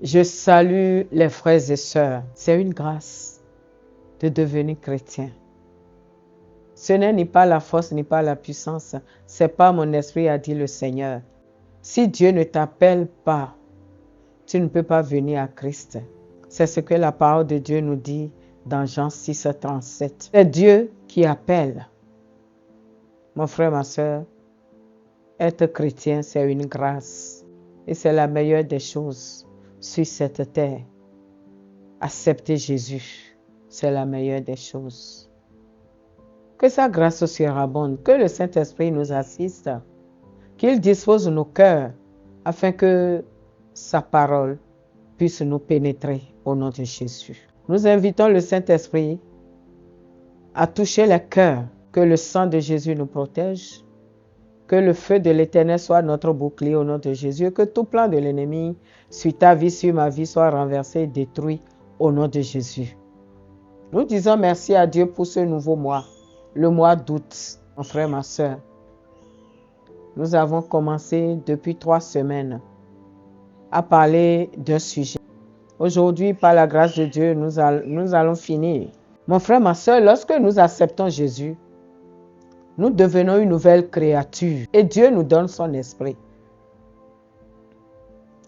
Je salue les frères et sœurs. C'est une grâce de devenir chrétien. Ce n'est ni pas la force, ni pas la puissance. C'est pas mon esprit, a dit le Seigneur. Si Dieu ne t'appelle pas, tu ne peux pas venir à Christ. C'est ce que la parole de Dieu nous dit dans Jean 6, 37. C'est Dieu qui appelle. Mon frère, ma soeur, être chrétien, c'est une grâce. Et c'est la meilleure des choses sur cette terre. Accepter Jésus, c'est la meilleure des choses. Que sa grâce surabonde, que le Saint-Esprit nous assiste, qu'il dispose nos cœurs afin que sa parole puisse nous pénétrer au nom de Jésus. Nous invitons le Saint-Esprit à toucher les cœurs, que le sang de Jésus nous protège, que le feu de l'Éternel soit notre bouclier au nom de Jésus, que tout plan de l'ennemi sur ta vie, sur ma vie, soit renversé et détruit au nom de Jésus. Nous disons merci à Dieu pour ce nouveau mois, le mois d'août. Mon frère, ma soeur, nous avons commencé depuis 3 semaines à parler d'un sujet. Aujourd'hui, par la grâce de Dieu, nous allons finir. Mon frère, ma soeur, lorsque nous acceptons Jésus, nous devenons une nouvelle créature et Dieu nous donne son esprit.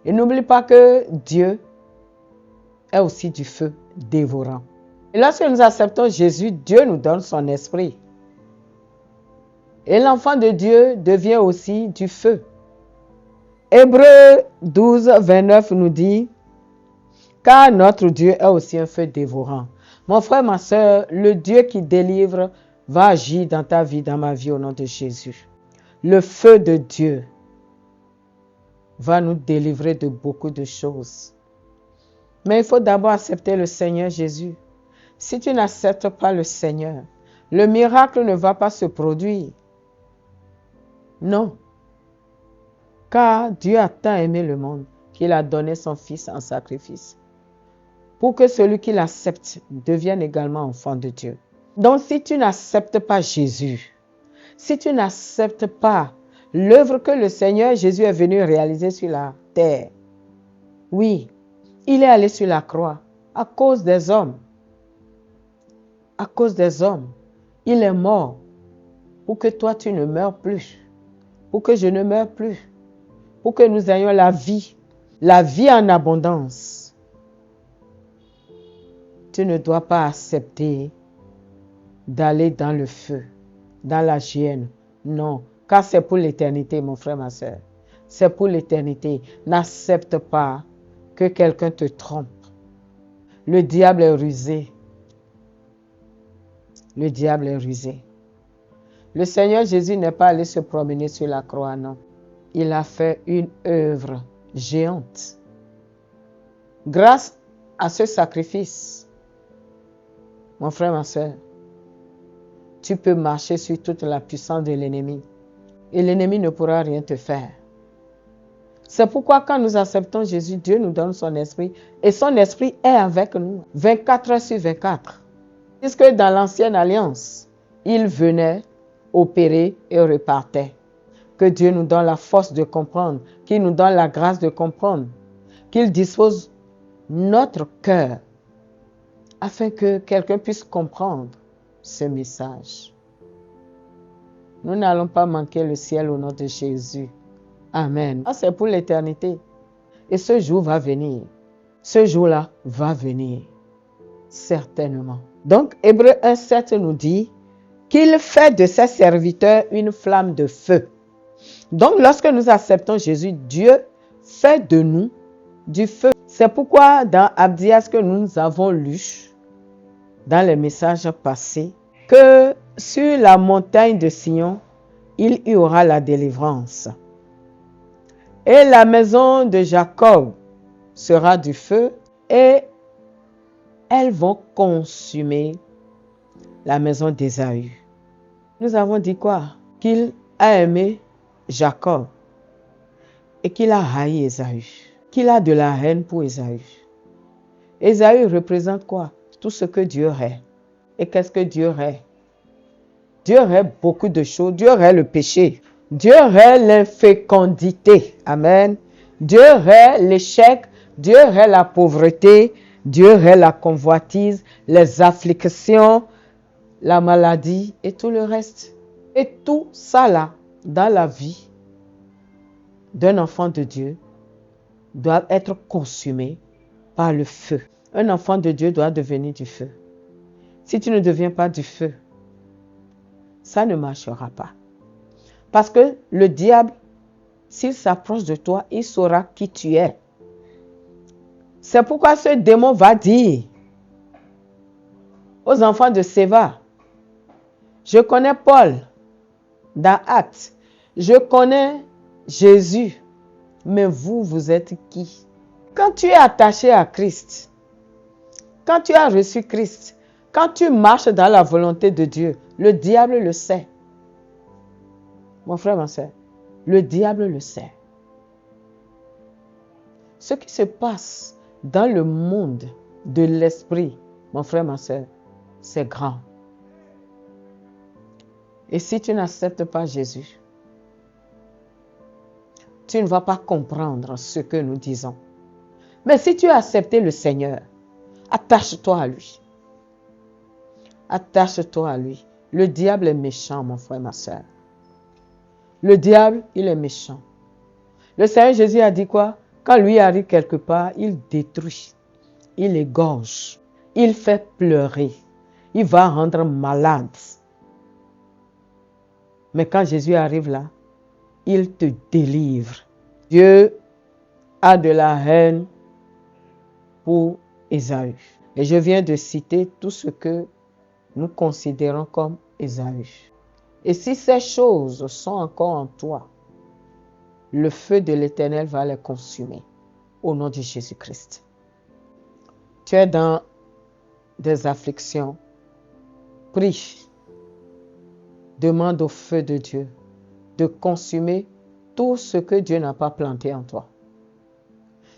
Et n'oublie pas que Dieu est aussi du feu dévorant. Et lorsque nous acceptons Jésus, Dieu nous donne son esprit. Et l'enfant de Dieu devient aussi du feu. Hébreux 12, 29 nous dit, car notre Dieu est aussi un feu dévorant. Mon frère, ma soeur, le Dieu qui délivre va agir dans ta vie, dans ma vie, au nom de Jésus. Le feu de Dieu va nous délivrer de beaucoup de choses. Mais il faut d'abord accepter le Seigneur Jésus. Si tu n'acceptes pas le Seigneur, le miracle ne va pas se produire. Non. Car Dieu a tant aimé le monde qu'il a donné son Fils en sacrifice pour que celui qui l'accepte devienne également enfant de Dieu. Donc si tu n'acceptes pas Jésus, si tu n'acceptes pas l'œuvre que le Seigneur Jésus est venu réaliser sur la terre, oui, il est allé sur la croix à cause des hommes. À cause des hommes, il est mort pour que toi tu ne meurs plus, pour que je ne meure plus, pour que nous ayons la vie en abondance. Tu ne dois pas accepter d'aller dans le feu, dans la géhenne. Non, car c'est pour l'éternité, mon frère, ma soeur. C'est pour l'éternité. N'accepte pas que quelqu'un te trompe. Le diable est rusé. Le diable est rusé. Le Seigneur Jésus n'est pas allé se promener sur la croix, non. Il a fait une œuvre géante. Grâce à ce sacrifice, mon frère, ma soeur, tu peux marcher sur toute la puissance de l'ennemi. Et l'ennemi ne pourra rien te faire. C'est pourquoi quand nous acceptons Jésus, Dieu nous donne son esprit. Et son esprit est avec nous, 24 heures sur 24. Puisque dans l'ancienne alliance, il venait opérer et repartait. Que Dieu nous donne la force de comprendre, qu'il nous donne la grâce de comprendre, qu'il dispose notre cœur afin que quelqu'un puisse comprendre ce message. Nous n'allons pas manquer le ciel au nom de Jésus. Amen. C'est pour l'éternité. Et ce jour va venir. Ce jour-là va venir. Certainement. Donc, Hébreux 1,7 nous dit qu'il fait de ses serviteurs une flamme de feu. Donc, lorsque nous acceptons Jésus, Dieu fait de nous du feu. C'est pourquoi dans Abdias que nous avons lu, dans les messages passés, que sur la montagne de Sion, il y aura la délivrance. Et la maison de Jacob sera du feu et elles vont consumer la maison d'Ésaü. Nous avons dit quoi? Qu'il a aimé Jacob et qu'il a haï Ésaü. Qu'il a de la haine pour Ésaü. Ésaü représente quoi? Tout ce que Dieu est. Et qu'est-ce que Dieu est? Dieu est beaucoup de choses. Dieu est le péché. Dieu est l'infécondité. Amen. Dieu est l'échec Dieu est la pauvreté, Dieu est la convoitise, les afflictions, la maladie et tout le reste. Et tout ça là, dans la vie d'un enfant de Dieu, doit être consumé par le feu. Un enfant de Dieu doit devenir du feu. Si tu ne deviens pas du feu, ça ne marchera pas. Parce que le diable, s'il s'approche de toi, il saura qui tu es. C'est pourquoi ce démon va dire aux enfants de Séva, je connais Paul dans Actes, je connais Jésus, mais vous, vous êtes qui? Quand tu es attaché à Christ, quand tu as reçu Christ, quand tu marches dans la volonté de Dieu, le diable le sait. Mon frère, ma soeur, le diable le sait. Ce qui se passe dans le monde de l'esprit, mon frère, ma soeur, c'est grand. Et si tu n'acceptes pas Jésus, tu ne vas pas comprendre ce que nous disons. Mais si tu as accepté le Seigneur, attache-toi à lui. Attache-toi à lui. Le diable est méchant, mon frère, ma soeur. Le diable, il est méchant. Le Seigneur Jésus a dit quoi? Quand lui arrive quelque part, il détruit, il égorge, il fait pleurer, il va rendre malade. Mais quand Jésus arrive là, il te délivre. Dieu a de la haine pour Ésaü. Et je viens de citer tout ce que nous considérons comme Ésaü. Et si ces choses sont encore en toi, le feu de l'Éternel va les consumer au nom de Jésus-Christ. Tu es dans des afflictions, prie, demande au feu de Dieu de consumer tout ce que Dieu n'a pas planté en toi.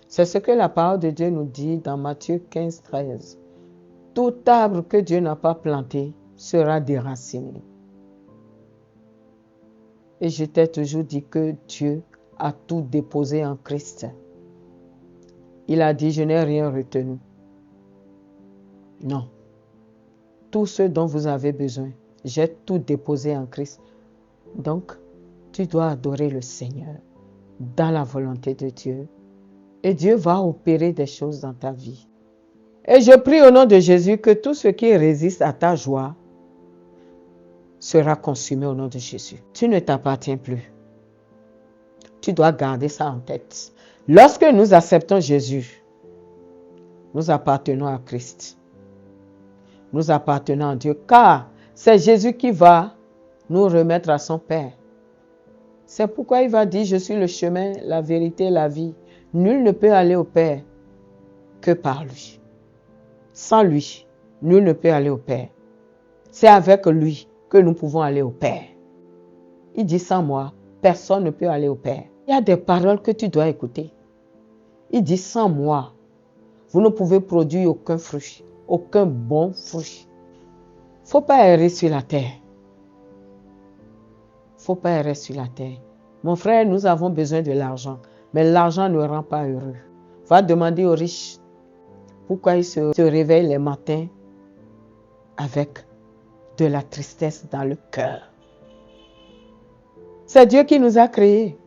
C'est ce que la parole de Dieu nous dit dans Matthieu 15, 13. Tout arbre que Dieu n'a pas planté sera déraciné. Et je t'ai toujours dit que Dieu a tout déposé en Christ. Il a dit, je n'ai rien retenu. Non. Tout ce dont vous avez besoin, j'ai tout déposé en Christ. Donc, tu dois adorer le Seigneur dans la volonté de Dieu. Et Dieu va opérer des choses dans ta vie. Et je prie au nom de Jésus que tout ce qui résiste à ta joie sera consumé au nom de Jésus. Tu ne t'appartiens plus. Tu dois garder ça en tête. Lorsque nous acceptons Jésus, nous appartenons à Christ. Nous appartenons à Dieu, car c'est Jésus qui va nous remettre à son Père. C'est pourquoi il va dire, je suis le chemin, la vérité, la vie. Nul ne peut aller au Père que par lui. Sans lui, nul ne peut aller au Père. C'est avec lui que nous pouvons aller au Père. Il dit, sans moi, personne ne peut aller au Père. Il y a des paroles que tu dois écouter. Il dit, sans moi, vous ne pouvez produire aucun fruit, aucun bon fruit. Il ne faut pas errer sur la terre. Il ne faut pas errer sur la terre. Mon frère, nous avons besoin de l'argent, mais l'argent ne rend pas heureux. Va demander aux riches pourquoi ils se réveillent les matins avec de la tristesse dans le cœur. C'est Dieu qui nous a créés.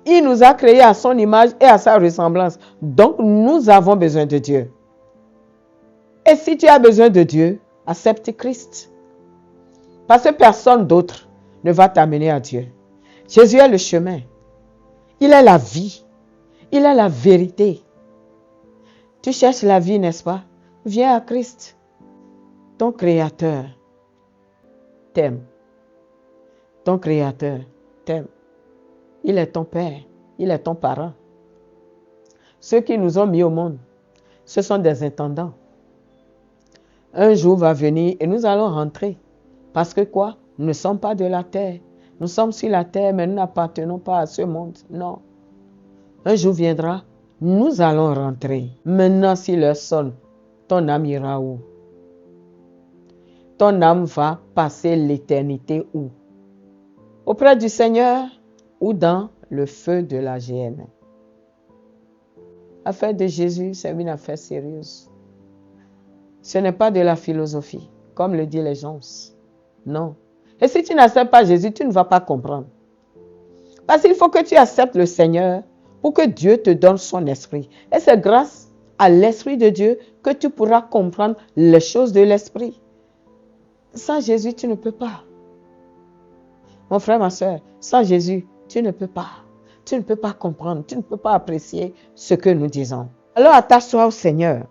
Il nous a créés à son image et à sa ressemblance. Donc, nous avons besoin de Dieu. Et si tu as besoin de Dieu, accepte Christ. Parce que personne d'autre ne va t'amener à Dieu. Jésus est le chemin. Il est la vie. Il est la vérité. Tu cherches la vie, n'est-ce pas? Viens à Christ. Ton Créateur t'aime. Ton Créateur t'aime. Il est ton Père. Il est ton parent. Ceux qui nous ont mis au monde, ce sont des intendants. Un jour va venir et nous allons rentrer. Parce que quoi? Nous ne sommes pas de la terre. Nous sommes sur la terre, mais nous n'appartenons pas à ce monde. Non. Un jour viendra, nous allons rentrer. Maintenant, si l'heure sonne, ton âme ira où? Ton âme va passer l'éternité où? Auprès du Seigneur ou dans le feu de la géhenne. L'affaire de Jésus, c'est une affaire sérieuse. Ce n'est pas de la philosophie, comme le disent les gens. Non. Et si tu n'acceptes pas Jésus, tu ne vas pas comprendre. Parce qu'il faut que tu acceptes le Seigneur pour que Dieu te donne son esprit. Et c'est grâce à l'esprit de Dieu que tu pourras comprendre les choses de l'esprit. Sans Jésus, tu ne peux pas. Mon frère, ma soeur, sans Jésus, tu ne peux pas. Tu ne peux pas comprendre, tu ne peux pas apprécier ce que nous disons. Alors attache-toi au Seigneur.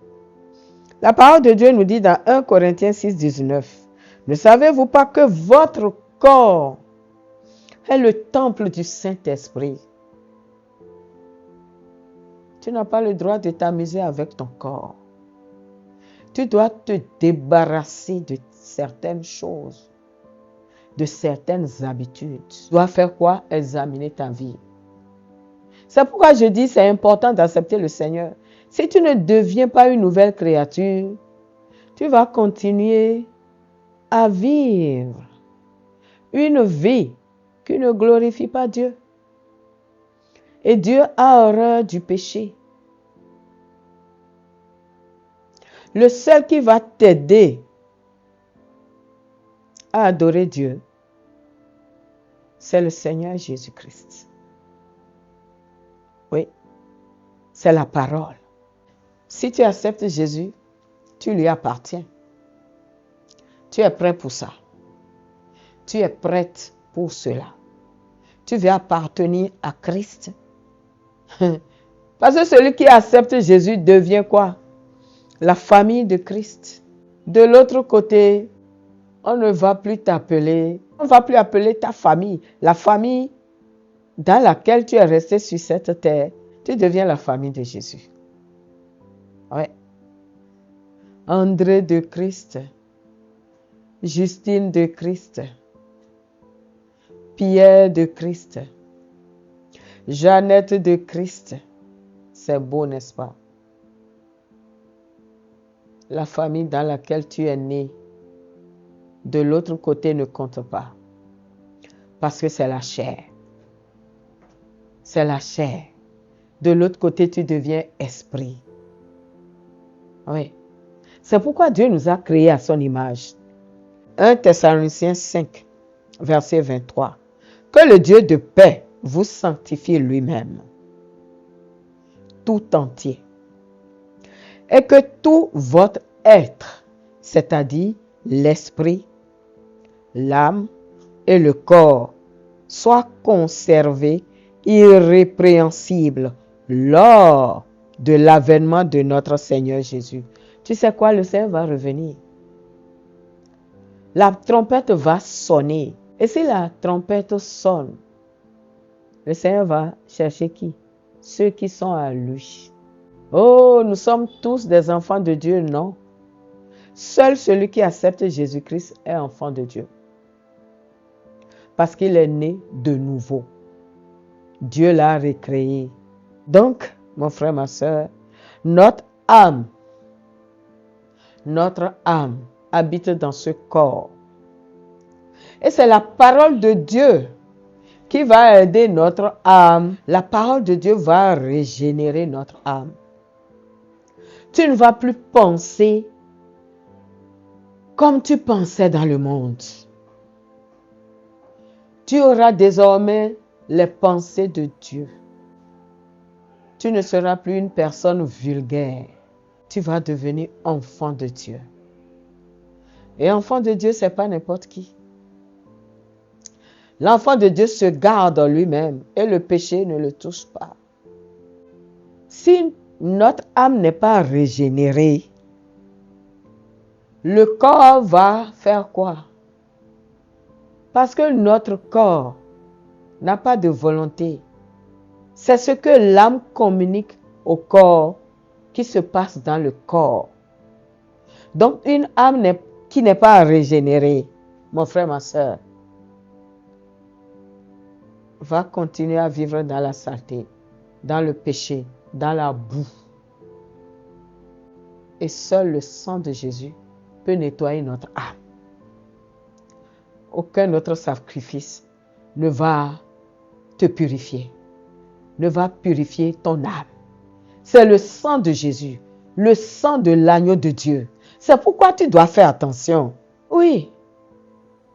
La parole de Dieu nous dit dans 1 Corinthiens 6, 19, ne savez-vous pas que votre corps est le temple du Saint-Esprit? Tu n'as pas le droit de t'amuser avec ton corps. Tu dois te débarrasser de certaines choses, de certaines habitudes. Tu dois faire quoi? Examiner ta vie. C'est pourquoi je dis c'est important d'accepter le Seigneur. Si tu ne deviens pas une nouvelle créature, tu vas continuer à vivre une vie qui ne glorifie pas Dieu. Et Dieu a horreur du péché. Le seul qui va t'aider à adorer Dieu, c'est le Seigneur Jésus-Christ. Oui, c'est la parole. Si tu acceptes Jésus, tu lui appartiens. Tu es prêt pour ça. Tu es prête pour cela. Tu veux appartenir à Christ. Parce que celui qui accepte Jésus devient quoi? La famille de Christ. De l'autre côté, on ne va plus t'appeler, on ne va plus appeler ta famille. La famille dans laquelle tu es resté sur cette terre, tu deviens la famille de Jésus. Oui. André de Christ, Justine de Christ, Pierre de Christ, Jeannette de Christ. C'est beau, n'est-ce pas? La famille dans laquelle tu es né, de l'autre côté, ne compte pas. Parce que c'est la chair. C'est la chair. De l'autre côté, tu deviens esprit. Oui. C'est pourquoi Dieu nous a créés à son image. 1 Thessaloniciens 5, verset 23. Que le Dieu de paix vous sanctifie lui-même, tout entier. Et que tout votre être, c'est-à-dire l'esprit, l'âme et le corps, soit conservé irrépréhensible lors de l'avènement de notre Seigneur Jésus. Tu sais quoi? Le Seigneur va revenir. La trompette va sonner. Et si la trompette sonne, le Seigneur va chercher qui? Ceux qui sont à lui. Oh, nous sommes tous des enfants de Dieu, non? Seul celui qui accepte Jésus-Christ est enfant de Dieu. Parce qu'il est né de nouveau. Dieu l'a recréé. Donc, mon frère, ma soeur, notre âme habite dans ce corps. Et c'est la parole de Dieu qui va aider notre âme. La parole de Dieu va régénérer notre âme. Tu ne vas plus penser comme tu pensais dans le monde. Tu auras désormais les pensées de Dieu. Tu ne seras plus une personne vulgaire. Tu vas devenir enfant de Dieu. Et enfant de Dieu, ce n'est pas n'importe qui. L'enfant de Dieu se garde en lui-même et le péché ne le touche pas. Si notre âme n'est pas régénérée, le corps va faire quoi? Parce que notre corps n'a pas de volonté. C'est ce que l'âme communique au corps qui se passe dans le corps. Donc une âme qui n'est pas régénérée, mon frère, ma soeur, va continuer à vivre dans la saleté, dans le péché, dans la boue. Et seul le sang de Jésus peut nettoyer notre âme. Aucun autre sacrifice ne va te purifier, ne va purifier ton âme. C'est le sang de Jésus, le sang de l'agneau de Dieu. C'est pourquoi tu dois faire attention. Oui,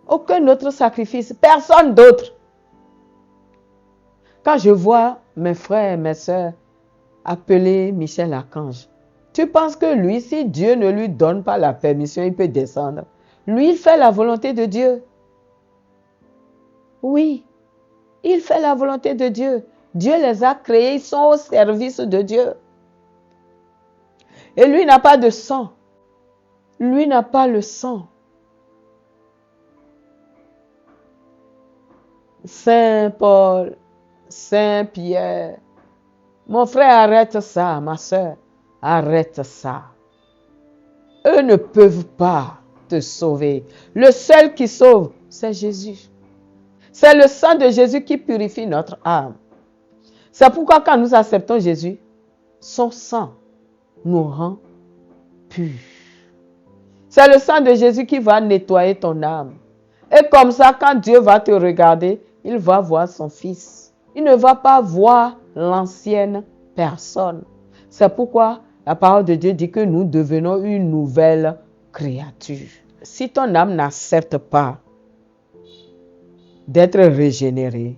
aucun autre sacrifice, personne d'autre. Quand je vois mes frères et mes sœurs appeler Michel Archange, tu penses que lui, si Dieu ne lui donne pas la permission, il peut descendre. Lui, il fait la volonté de Dieu. Oui, il fait la volonté de Dieu. Dieu les a créés, ils sont au service de Dieu. Et lui n'a pas de sang. Lui n'a pas le sang. Saint Paul, Saint Pierre. Mon frère, arrête ça, ma soeur. Arrête ça. Eux ne peuvent pas te sauver. Le seul qui sauve, c'est Jésus. C'est le sang de Jésus qui purifie notre âme. C'est pourquoi quand nous acceptons Jésus, son sang nous rend purs. C'est le sang de Jésus qui va nettoyer ton âme. Et comme ça, quand Dieu va te regarder, il va voir son fils. Il ne va pas voir l'ancienne personne. C'est pourquoi la parole de Dieu dit que nous devenons une nouvelle créature. Si ton âme n'accepte pas d'être régénérée,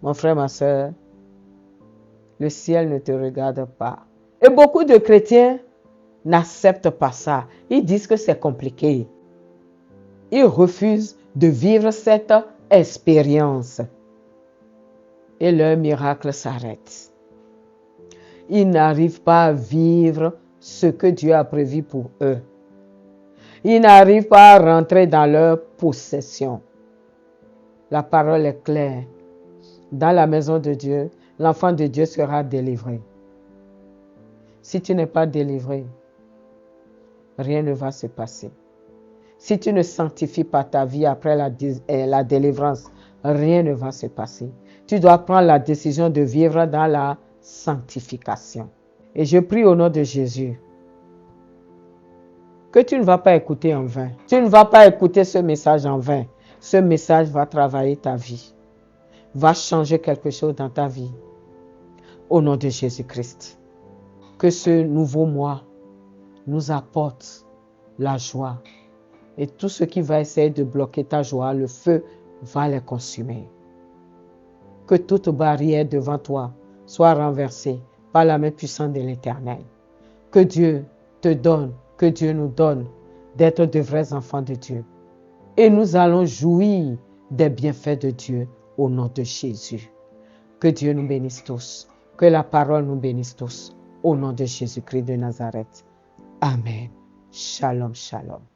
mon frère, ma soeur, le ciel ne te regarde pas. Et beaucoup de chrétiens n'acceptent pas ça. Ils disent que c'est compliqué. Ils refusent de vivre cette expérience. Et leur miracle s'arrête. Ils n'arrivent pas à vivre ce que Dieu a prévu pour eux. Ils n'arrivent pas à rentrer dans leur possession. La parole est claire. Dans la maison de Dieu, l'enfant de Dieu sera délivré. Si tu n'es pas délivré, rien ne va se passer. Si tu ne sanctifies pas ta vie après la délivrance, rien ne va se passer. Tu dois prendre la décision de vivre dans la sanctification. Et je prie au nom de Jésus que tu ne vas pas écouter en vain. Tu ne vas pas écouter ce message en vain. Ce message va travailler ta vie, va changer quelque chose dans ta vie. Au nom de Jésus-Christ. Que ce nouveau mois nous apporte la joie. Et tout ce qui va essayer de bloquer ta joie, le feu va les consumer. Que toute barrière devant toi soit renversée par la main puissante de l'Éternel. Que Dieu te donne, que Dieu nous donne d'être de vrais enfants de Dieu. Et nous allons jouir des bienfaits de Dieu au nom de Jésus. Que Dieu nous bénisse tous. Que la parole nous bénisse tous. Au nom de Jésus-Christ de Nazareth. Amen. Shalom, shalom.